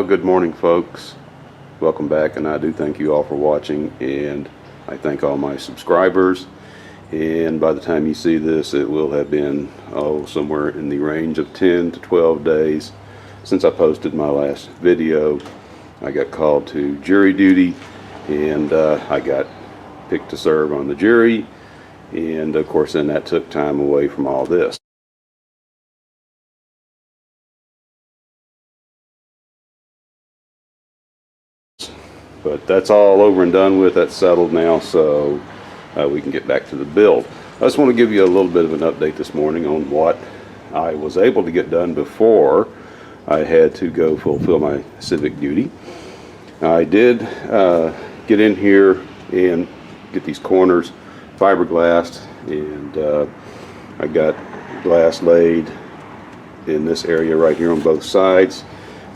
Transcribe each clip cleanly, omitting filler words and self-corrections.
good morning, folks. Welcome back, and I do thank you all for watching, and I thank all my subscribers. And by the time you see this, it will have been somewhere in the range of 10 to 12 days since I posted my last video. I got called to jury duty, and I got picked to serve on the jury, and of course then that took time away from all this. But that's all over and done with. That's settled now, so we can get back to the build. I just want to give you a little bit of an update this morning on what I was able to get done before I had to go fulfill my civic duty. I did get in here and get these corners fiberglassed, and I got glass laid in this area right here on both sides.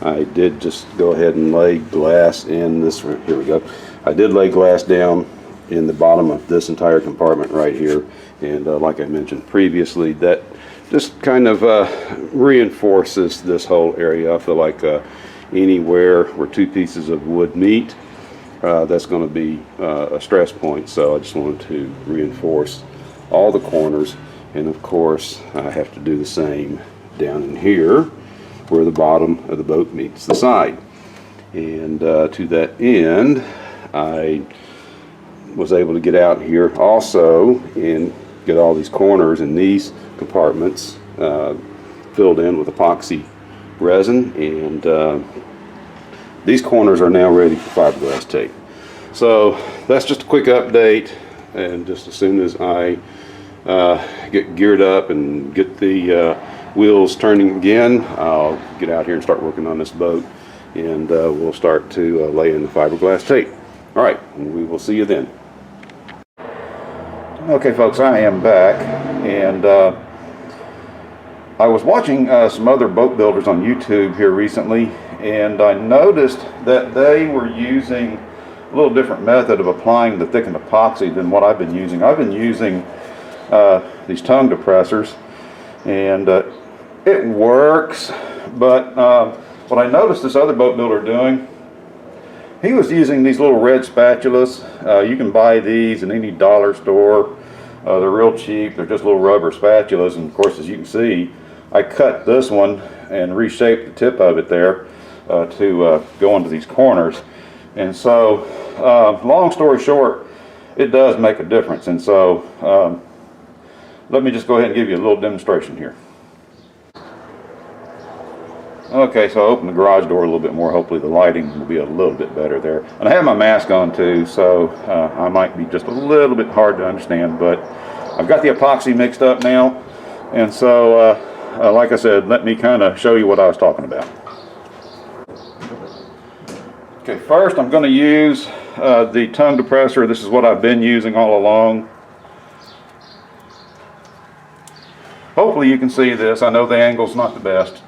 I did just go ahead and lay glass in this, here we go. I did lay glass down in the bottom of this entire compartment right here, and like I mentioned previously, that just kind of reinforces this whole area. I feel like anywhere where two pieces of wood meet, that's going to be a stress point, so I just wanted to reinforce all the corners. And of course I have to do the same down in here where the bottom of the boat meets the side. And to that end, I was able to get out here also and get all these corners and these compartments filled in with epoxy resin, and these corners are now ready for fiberglass tape. So that's just a quick update, and just as soon as I get geared up and get the wheels turning again, I'll get out here and start working on this boat, and we'll start to lay in the fiberglass tape. All right, we will see you then. Okay, folks, I am back, and I was watching some other boat builders on YouTube here recently, and I noticed that they were using a little different method of applying the thickened epoxy than what I've been using. I've been using these tongue depressors, and it works, but what I noticed this other boat builder doing, he was using these little red spatulas. You can buy these in any dollar store. They're real cheap. They're just little rubber spatulas, and of course, as you can see, I cut this one and reshaped the tip of it there to go into these corners. And so long story short, it does make a difference. And so let me just go ahead and give you a little demonstration here. Okay, so I opened the garage door a little bit more. Hopefully the lighting will be a little bit better there. And I have my mask on too, so I might be just a little bit hard to understand, but I've got the epoxy mixed up now. And so like I said, let me kind of show you what I was talking about. Okay, first I'm going to use the tongue depressor. This is what I've been using all along. Hopefully you can see this. I know the angle's not the best.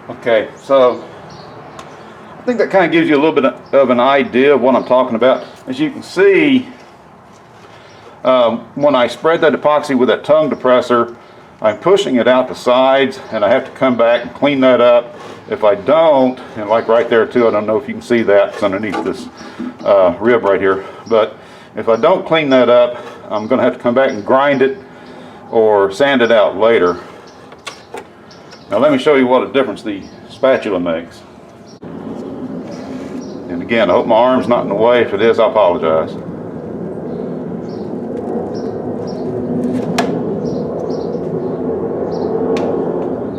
Okay, so I think that kind of gives you a little bit of an idea of what I'm talking about. As you can see, when I spread that epoxy with that tongue depressor, I'm pushing it out the sides, and I have to come back and clean that up. If I don't, and like right there too, I don't know if you can see that, it's underneath this rib right here, but if I don't clean that up, I'm going to have to come back and grind it or sand it out later. Now let me show you what a difference the spatula makes. And again, I hope my arm's not in the way for this. I apologize.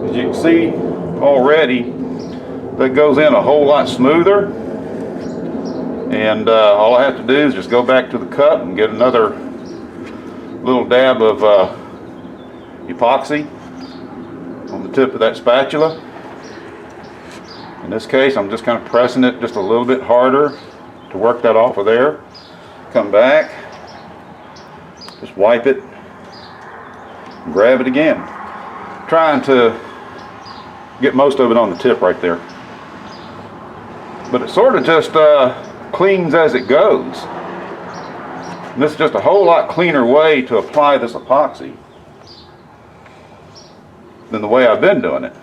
As you can see already, that goes in a whole lot smoother. And all I have to do is just go back to the cup and get another little dab of epoxy on the tip of that spatula. In this case, I'm just kind of pressing it just a little bit harder to work that off of there. Come back, just wipe it, and grab it again. Trying to get most of it on the tip right there. But it sort of just cleans as it goes. And this is just a whole lot cleaner way to apply this epoxy than the way I've been doing it.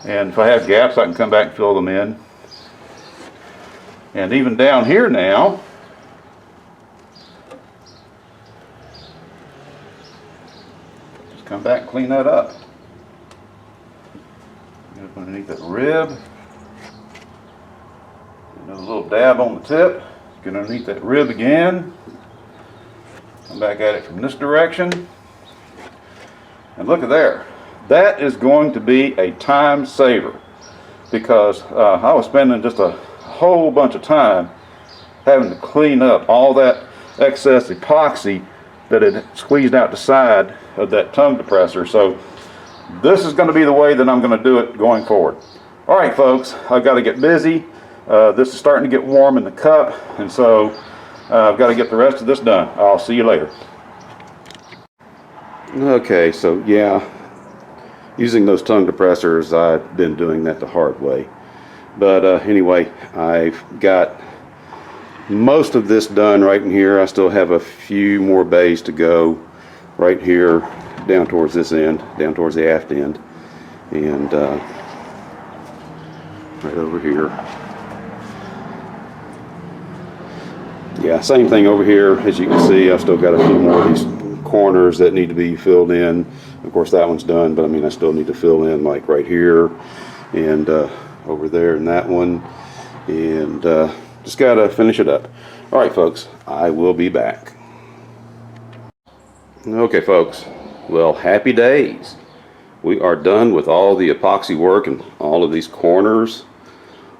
And if I have gaps, I can come back and fill them in. And even down here now, just come back and clean that up. Get up underneath that rib. Another little dab on the tip. Get underneath that rib again. Come back at it from this direction. And look at there. That is going to be a time saver, because I was spending just a whole bunch of time having to clean up all that excess epoxy that had squeezed out the side of that tongue depressor. So this is going to be the way that I'm going to do it going forward. All right, folks, I've got to get busy. This is starting to get warm in the cup, and so I've got to get the rest of this done. I'll see you later. Okay, so yeah, using those tongue depressors, I've been doing that the hard way. But anyway, I've got most of this done right in here. I still have a few more bays to go right here down towards this end, down towards the aft end, and right over here. Yeah, same thing over here. As you can see, I've still got a few more of these corners that need to be filled in. Of course, that one's done, but I mean, I still need to fill in like right here and over there and that one, and just gotta finish it up. All right, folks, I will be back. Okay, folks, well, happy days. We are done with all the epoxy work and all of these corners.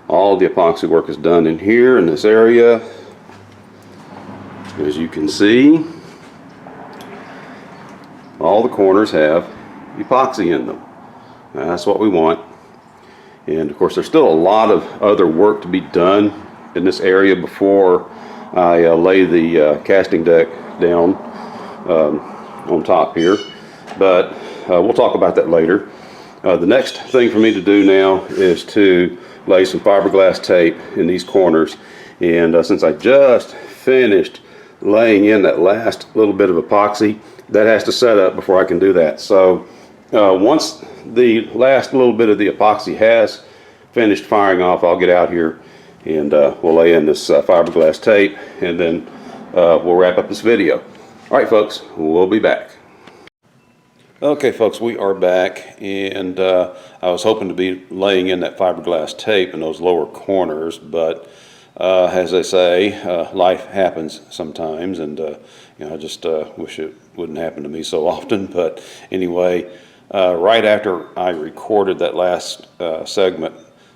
All the epoxy work is done in here in this area. As you can see, all the corners have epoxy in them. Now, that's what we want. And of course, there's still a lot of other work to be done in this area before I lay the casting deck down on top here. But we'll talk about that later. The next thing for me to do now is to lay some fiberglass tape in these corners. And since I just finished laying in that last little bit of epoxy, that has to set up before I can do that. So once the last little bit of the epoxy has finished firing off, I'll get out here and we'll lay in this fiberglass tape, and then we'll wrap up this video. All right, folks, we'll be back. Okay, folks, we are back, and I was hoping to be laying in that fiberglass tape in those lower corners, but as they say, life happens sometimes, and you know, I just wish it wouldn't happen to me so often. But anyway, right after I recorded that last segment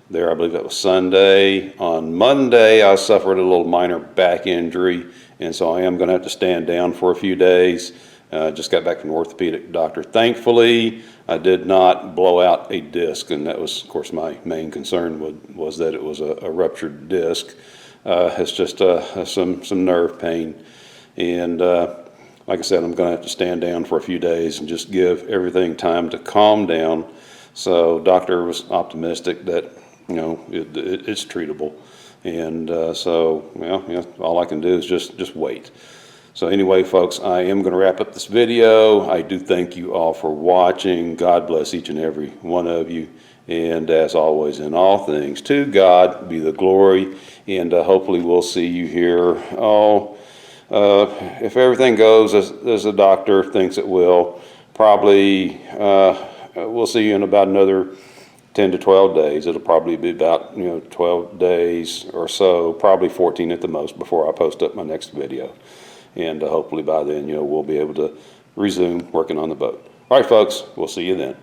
there, I believe that was Sunday, on Monday I suffered a little minor back injury, and so I am going to have to stand down for a few days. Just got back from the orthopedic doctor. Thankfully, I did not blow out a disc, and that was, of course, my main concern was that it was a ruptured disc. It's just some nerve pain, and like I said, I'm going to have to stand down for a few days and just give everything time to calm down. So doctor was optimistic that, you know, it's treatable, and so, well, you know, all I can do is just wait. So anyway, folks, I am going to wrap up this video. I do thank you all for watching. God bless each and every one of you. And as always, in all things, to God be the glory. And hopefully we'll see you here. If everything goes as the doctor thinks it will, probably we'll see you in about another 10 to 12 days. It'll probably be about 12 days or so, probably 14 at the most, before I post up my next video. And hopefully by then, we'll be able to resume working on the boat. All right, folks, we'll see you then.